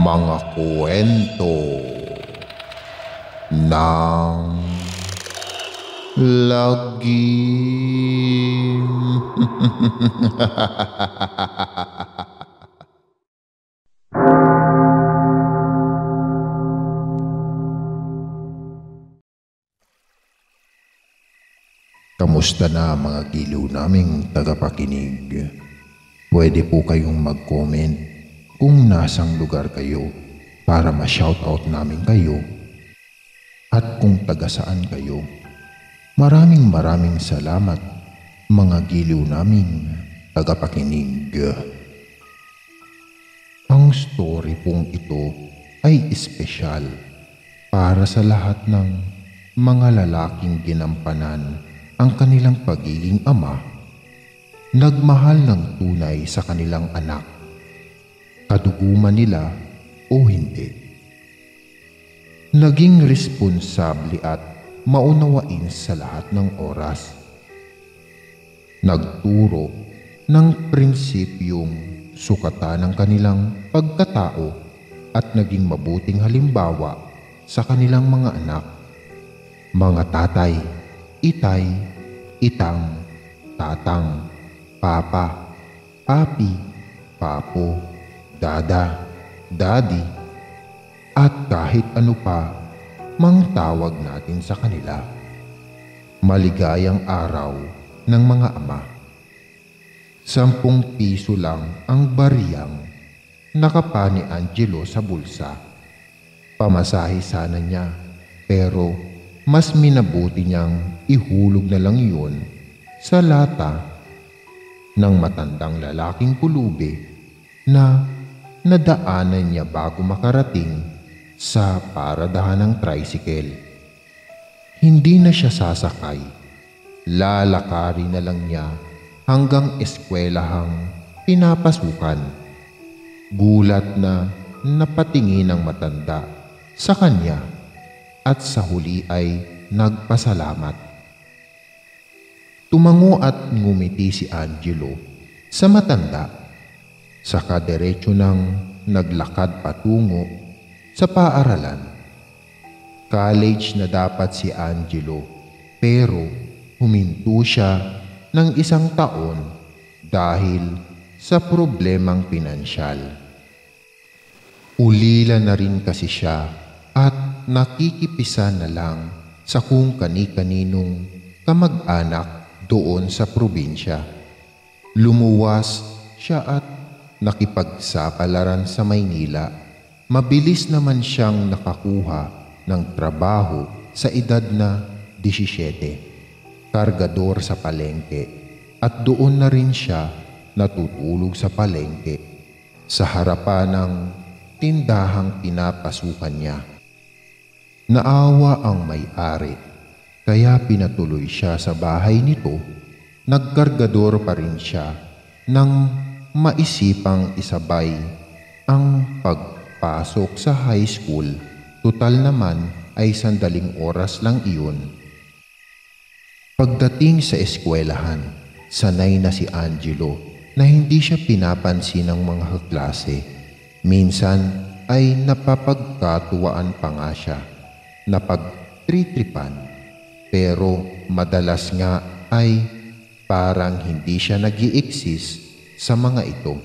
Mga kwento ng lagim. Kamusta na mga giliw naming tagapakinig? Pwede po kayong mag-comment kung nasang lugar kayo para ma-shoutout namin kayo at kung taga saan kayo. Maraming salamat mga giliw naming tagapakinig. Ang story pong ito ay espesyal para sa lahat ng mga lalaking ginampanan ang kanilang pagiging ama, nagmahal ng tunay sa kanilang anak, kaduguman nila o hindi. Naging responsable at maunawain sa lahat ng oras. Nagturo ng prinsipyong sukatan ng kanilang pagkatao at naging mabuting halimbawa sa kanilang mga anak, mga tatay, itay, itang, tatang, papa, papi, papo, dada, daddy, at kahit ano pa mang tawag natin sa kanila. Maligayang araw ng mga ama. 10 piso lang ang bariyang nakapa ni Angelo sa bulsa. Pamasahe sana niya, pero mas minabuti niyang ihulog na lang yun sa lata ng matandang lalaking pulubi na nadaanan niya bago makarating sa paradahan ng tricycle. Hindi na siya sasakay. Lalakari na lang niya hanggang eskwelahang pinapasukan. Gulat na napatingin ang matanda sa kanya at sa huli ay nagpasalamat. Tumango at ngumiti si Angelo sa matanda. Saka diretso nang naglakad patungo sa paaralan. College na dapat si Angelo, pero huminto siya ng 1 taon dahil sa problemang pinansyal. Ulila na rin kasi siya at nakikipisa na lang sa kung kani-kaninong kamag-anak doon sa probinsya. Lumuwas siya at nakipagsapalaran sa Maynila. Mabilis naman siyang nakakuha ng trabaho sa edad na 17. Kargador sa palengke, at doon na rin siya natutulog sa palengke sa harapan ng tindahang pinapasukan niya. Naawa ang may-ari, kaya pinatuloy siya sa bahay nito. Nagkargador pa rin siya nang maisipang isabay ang pagpasok sa high school. Tutal naman ay 1 oras lang iyon. Pagdating sa eskwelahan, sanay na si Angelo na hindi siya pinapansin ng mga kaklase. Minsan ay napapagkatuwaan pa nga siya, napagtritripan, pero madalas nga ay parang hindi siya nag-i-exist sa mga ito.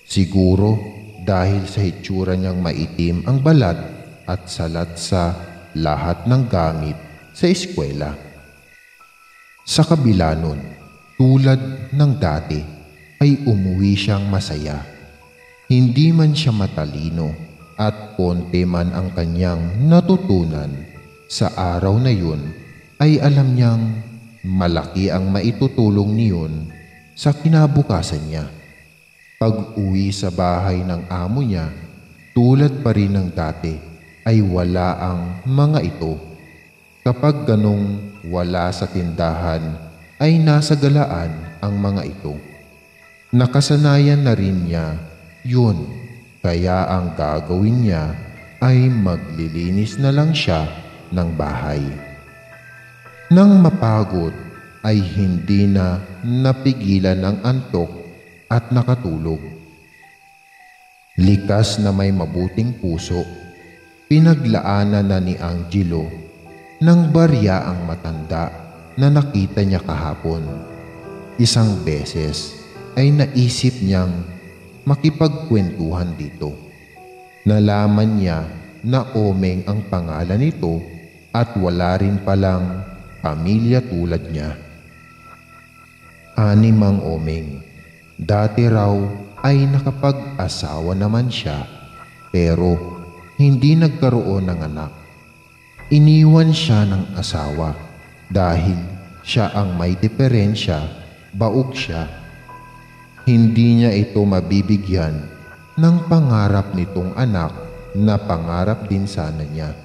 Siguro dahil sa hitsura niyang maitim ang balat at salat sa lahat ng gamit sa eskwela. Sa kabila nun, tulad ng dati, ay umuwi siyang masaya. Hindi man siya matalino at konti man ang kanyang natutunan sa araw na yun, ay alam niyang malaki ang maitutulong niyon sa kinabukasan niya. Pag-uwi sa bahay ng amo niya, tulad pa rin ng dati, ay wala ang mga ito. Kapag ganong wala sa tindahan, ay nasa galaan ang mga ito. Nakasanayan na rin niya yun, kaya ang gagawin niya ay maglilinis na lang siya ng bahay. Nang mapagod ay hindi na napigilan ang antok at nakatulog. Likas na may mabuting puso, pinaglaanan na ni Angelo ng barya ang matanda na nakita niya kahapon. Isang beses ay naisip niyang makipagkwentuhan dito. Nalaman niya na Omeng ang pangalan nito at wala rin palang pamilya tulad niya. 6 ang Omeng. Dati raw ay nakapag-asawa naman siya pero hindi nagkaroon ng anak. Iniwan siya ng asawa dahil siya ang may diferensya, baog siya. Hindi niya ito mabibigyan ng pangarap nitong anak na pangarap din sana niya.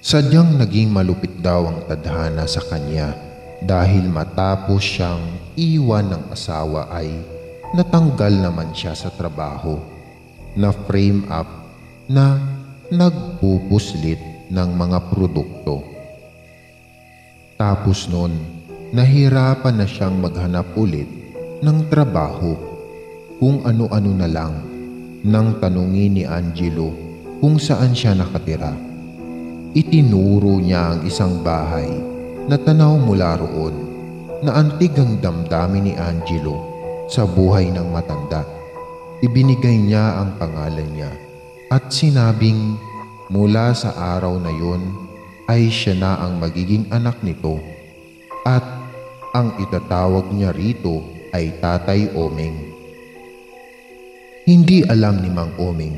Sadyang naging malupit daw ang tadhana sa kanya dahil matapos siyang iwan ng asawa ay natanggal naman siya sa trabaho na frame up na nagpupuslit ng mga produkto. Tapos nun, nahirapan na siyang maghanap ulit ng trabaho kung ano-ano na lang nang tanungin ni Angelo kung saan siya nakatira. Itinuro niya ang isang bahay na tanaw mula roon na antig ang damdamin ni Angelo sa buhay ng matanda. Ibinigay niya ang pangalan niya at sinabing mula sa araw na yun ay siya na ang magiging anak nito at ang itatawag niya rito ay Tatay Omeng. Hindi alam ni Mang Omeng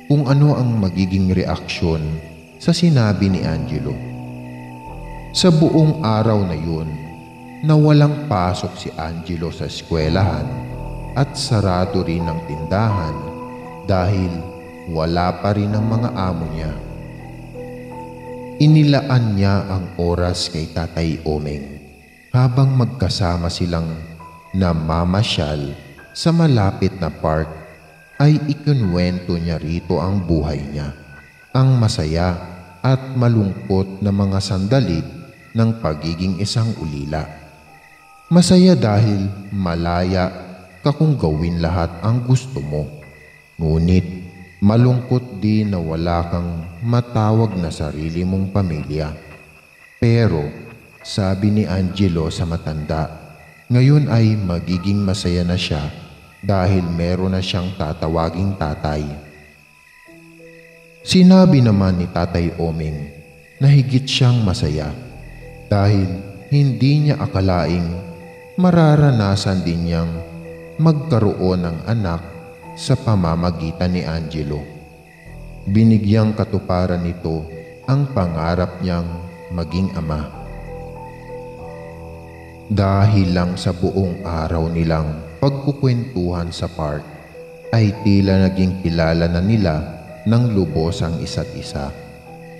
kung ano ang magiging reaksyon sa sinabi ni Angelo. Sa buong araw na yun na walang pasok si Angelo sa eskwelahan at sarado rin ang tindahan dahil wala pa rin ang mga amo niya. Inilaan niya ang oras kay Tatay Omeng habang magkasama silang namamasyal sa malapit na park ay ikinuwento niya rito ang buhay niya, ang masaya at malungkot na mga sandali ng pagiging isang ulila. Masaya dahil malaya ka kung gawin lahat ang gusto mo, ngunit malungkot din na wala kang matawag na sarili mong pamilya. Pero sabi ni Angelo sa matanda, ngayon ay magiging masaya na siya dahil meron na siyang tatawaging tatay. Sinabi naman ni Tatay Omeng na higit siyang masaya dahil hindi niya akalaing mararanasan din niyang magkaroon ng anak sa pamamagitan ni Angelo. Binigyang katuparan nito ang pangarap niyang maging ama. Dahil lang sa buong araw nilang pagkukwentuhan sa park, ay tila naging kilala na nila ng lubos ang isa't isa.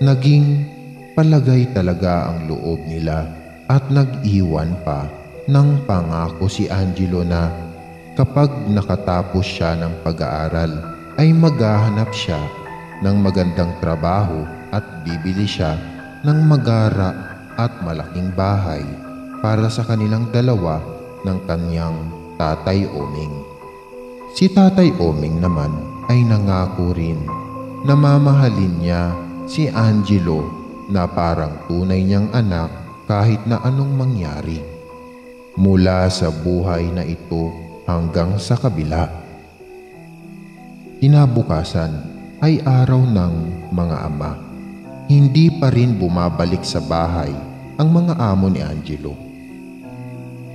Naging palagay talaga ang loob nila at nag-iwan pa ng pangako si Angelo na kapag nakatapos siya ng pag-aaral ay maghahanap siya ng magandang trabaho at bibili siya ng magara at malaking bahay para sa kanilang dalawa ng kanyang Tatay Omeng. Si Tatay Omeng naman ay nangako rin na mamahalin niya si Angelo na parang tunay niyang anak kahit na anong mangyari. Mula sa buhay na ito hanggang sa kabila. Kinabukasan ay araw ng mga ama. Hindi pa rin bumabalik sa bahay ang mga amo ni Angelo.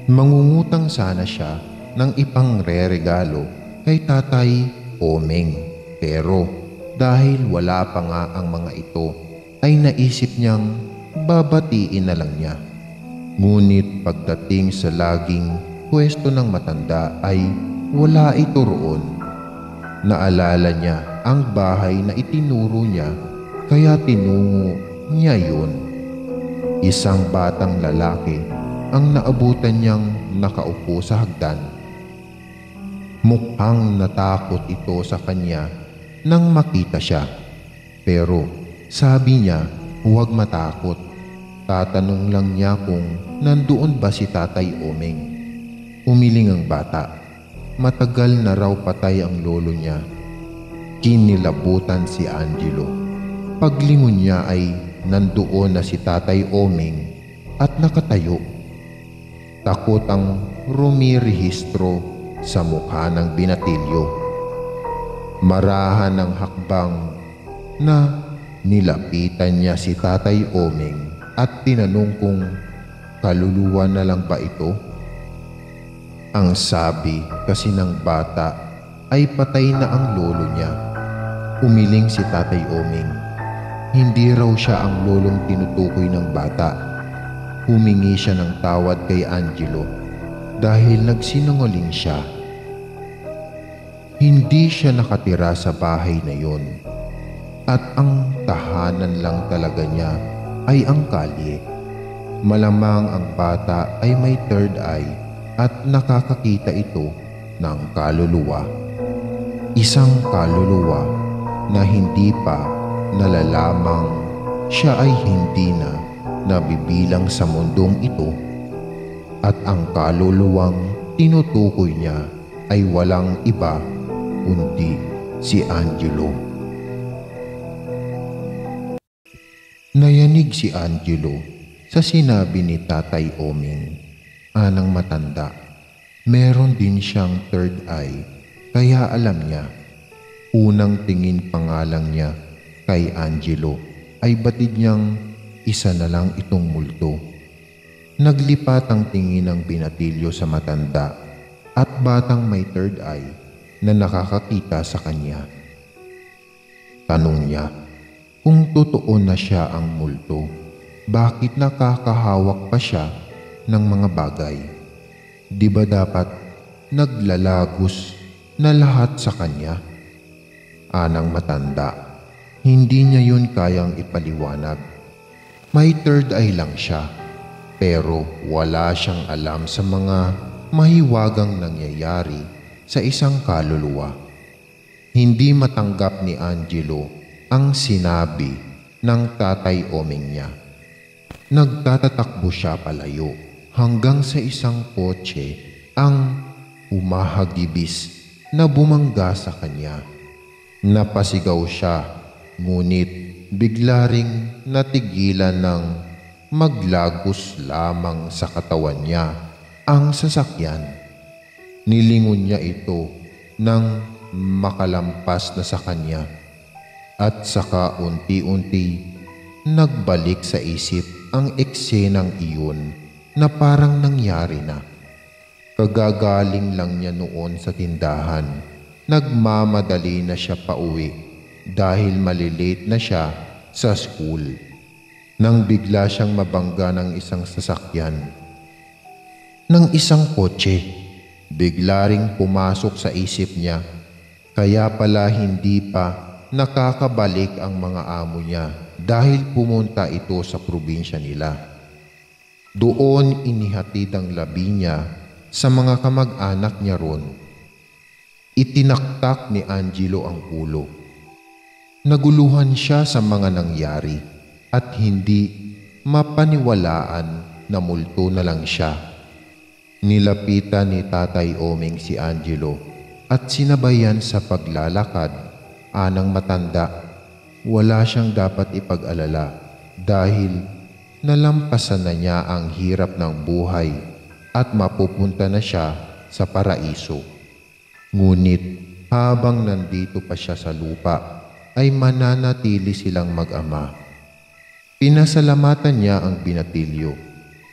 Mangungutang sana siya ng ipangre-regalo kay Tatay Omeng, pero dahil wala pa nga ang mga ito ay naisip niyang babatiin na lang niya. Ngunit pagdating sa laging pwesto ng matanda ay wala ito roon. Naalala niya ang bahay na itinuro niya kaya tinungo niya yun. Isang batang lalaki ang naabutan niyang nakaupo sa hagdan. Mukhang natakot ito sa kanya nang makita siya. Pero sabi niya huwag matakot. Tatanong lang niya kung nandoon ba si Tatay Omeng. Umiling ang bata. Matagal na raw patay ang lolo niya Kinilabutan si Angelo. Paglingon niya ay nandoon na si Tatay Oming at nakatayo. Takot ang rumirehistro sa mukha ng binatilyo. Marahan ng hakbang na nilapitan niya si Tatay Oming at tinanong kung kaluluwa na lang ba ito. Ang sabi kasi ng bata ay patay na ang lolo niya. Umiling si Tatay Oming. Hindi raw siya ang lolong tinutukoy ng bata. Humingi siya ng tawad kay Angelo dahil nagsinungaling siya. Hindi siya nakatira sa bahay na yon at ang tahanan lang talaga niya ay ang kalye. Malamang ang bata ay may third eye at nakakakita ito ng kaluluwa. Isang kaluluwa na hindi pa nalalamang siya ay hindi na nabibilang sa mundong ito at ang kaluluwang tinutukoy niya ay walang iba kundi si Angelo. Nayanig si Angelo sa sinabi ni Tatay Oming. Anang matanda, meron din siyang third eye kaya alam niya. Unang tingin pa nga lang niya kay Angelo ay batid niyang isa na lang itong multo. Naglipat ang tingin ng binatilyo sa matanda at batang may third eye na nakakakita sa kanya. Tanong niya kung totoo na siya ang multo, bakit nakakahawak pa siya ng mga bagay? Di ba dapat naglalagos na lahat sa kanya? Anang matanda, hindi niya yun kayang ipaliwanag. May third eye lang siya, pero wala siyang alam sa mga mahiwagang nangyayari sa isang kaluluwa. Hindi matanggap ni Angelo ang sinabi ng Tatay Oming niya. Nagtatatakbo siya palayo hanggang sa isang kotse ang humahagibis na bumangga sa kanya. Napasigaw siya, ngunit bigla ring natigilan ng maglagos lamang sa katawan niya ang sasakyan. Nilingon niya ito nang makalampas na sa kanya at saka unti-unti nagbalik sa isip ang eksenang iyon na parang nangyari na. Kagagaling lang niya noon sa tindahan. Nagmamadali na siya pauwi dahil malilate na siya sa school nang bigla siyang mabangga ng isang sasakyan. Ng isang kotse, bigla ring pumasok sa isip niya. Kaya pala hindi pa nakakabalik ang mga amo niya dahil pumunta ito sa probinsya nila. Doon inihatid ang labi niya sa mga kamag-anak niya ron. Itinaktak ni Angelo ang ulo. Naguluhan siya sa mga nangyari at hindi mapaniwalaan na multo na lang siya. Nilapitan ni Tatay Oming si Angelo at sinabayan sa paglalakad. Anang matanda, wala siyang dapat ipag-alala dahil nalampasan na niya ang hirap ng buhay at mapupunta na siya sa paraiso. Ngunit habang nandito pa siya sa lupa, ay mananatili silang mag-ama. Pinasalamatan niya ang binatilyo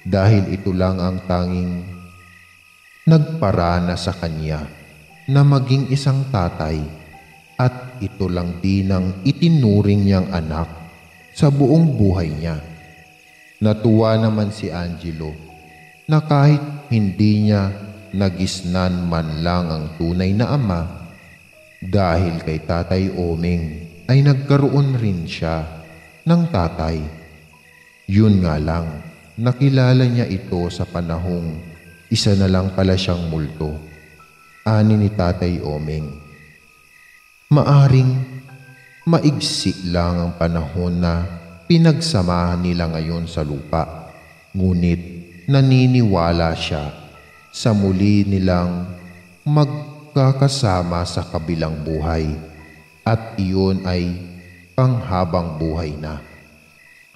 dahil ito lang ang tanging nagparana sa kanya na maging isang tatay at ito lang din ang itinuring niyang anak sa buong buhay niya. Natuwa naman si Angelo na kahit hindi niya nagisnan man lang ang tunay na ama, dahil kay Tatay Oming ay nagkaroon rin siya ng tatay. Yun nga lang, nakilala niya ito sa panahong isa na lang pala siyang multo. Ani ni Tatay Oming, maaring maigsi lang ang panahon na pinagsamahan nila ngayon sa lupa, ngunit naniniwala siya sa muli nilang magkakasama sa kabilang buhay. at iyon ay panghabang buhay na.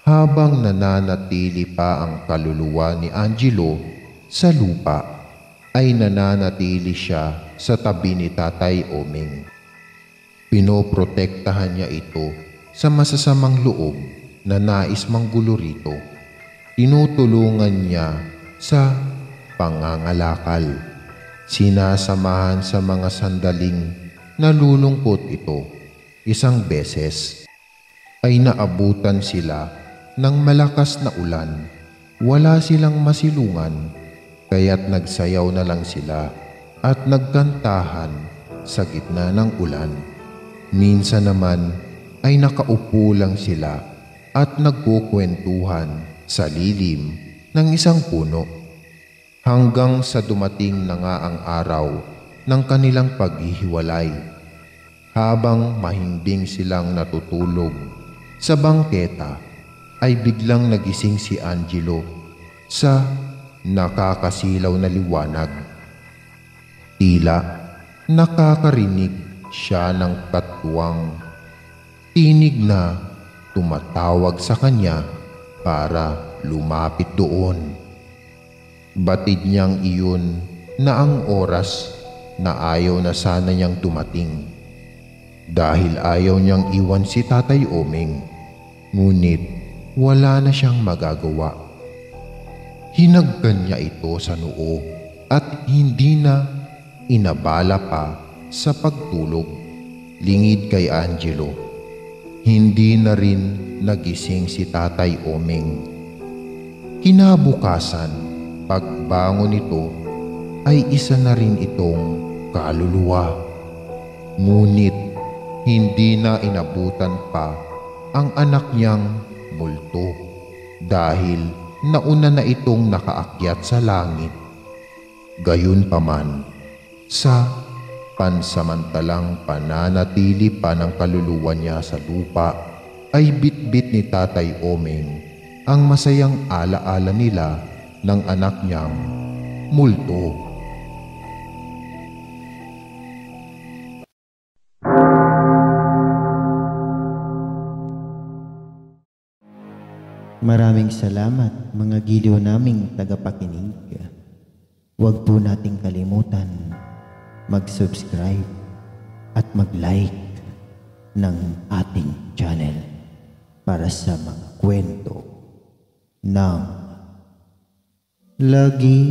Habang nananatili pa ang kaluluwa ni Angelo sa lupa, ay nananatili siya sa tabi ni Tatay Omeng. Pinoprotektahan niya ito sa masasamang loob na nais manggulo rito. Tinutulungan niya sa pangangalakal. Sinasamahan sa mga sandaling nalulungkot ito. Isang beses ay naabutan sila ng malakas na ulan. Wala silang masilungan, kaya't nagsayaw na lang sila at nagkantahan sa gitna ng ulan. Minsan naman ay nakaupo lang sila at nagkukwentuhan sa lilim ng isang puno. Hanggang sa dumating na nga ang araw ng kanilang paghihiwalay. Habang mahimbing silang natutulog sa bangketa, ay biglang nagising si Angelo sa nakakasilaw na liwanag. Tila nakakarinig siya ng katuwang tinig na tumatawag sa kanya para lumapit doon. Batid niyang iyon na ang oras na ayaw na sana niyang dumating. Dahil ayaw niyang iwan si Tatay Omeng, ngunit wala na siyang magagawa. Hinagkan niya ito sa noo at hindi na inabala pa sa pagtulog. Lingid kay Angelo, hindi na rin nagising si Tatay Omeng. Kinabukasan, pagbangon nito ay isa na rin itong kaluluwa. Ngunit hindi na inabutan pa ang anak niyang multo dahil nauna na itong nakaakyat sa langit. Gayunpaman, sa pansamantalang pananatili pa ng kaluluwa niya sa lupa, ay bitbit ni Tatay Omeng ang masayang alaala nila ng anak niyang multo. Maraming salamat mga giliw naming tagapakinig. Huwag po nating kalimutan mag-subscribe at mag-like ng ating channel para sa mga kwento ng lagi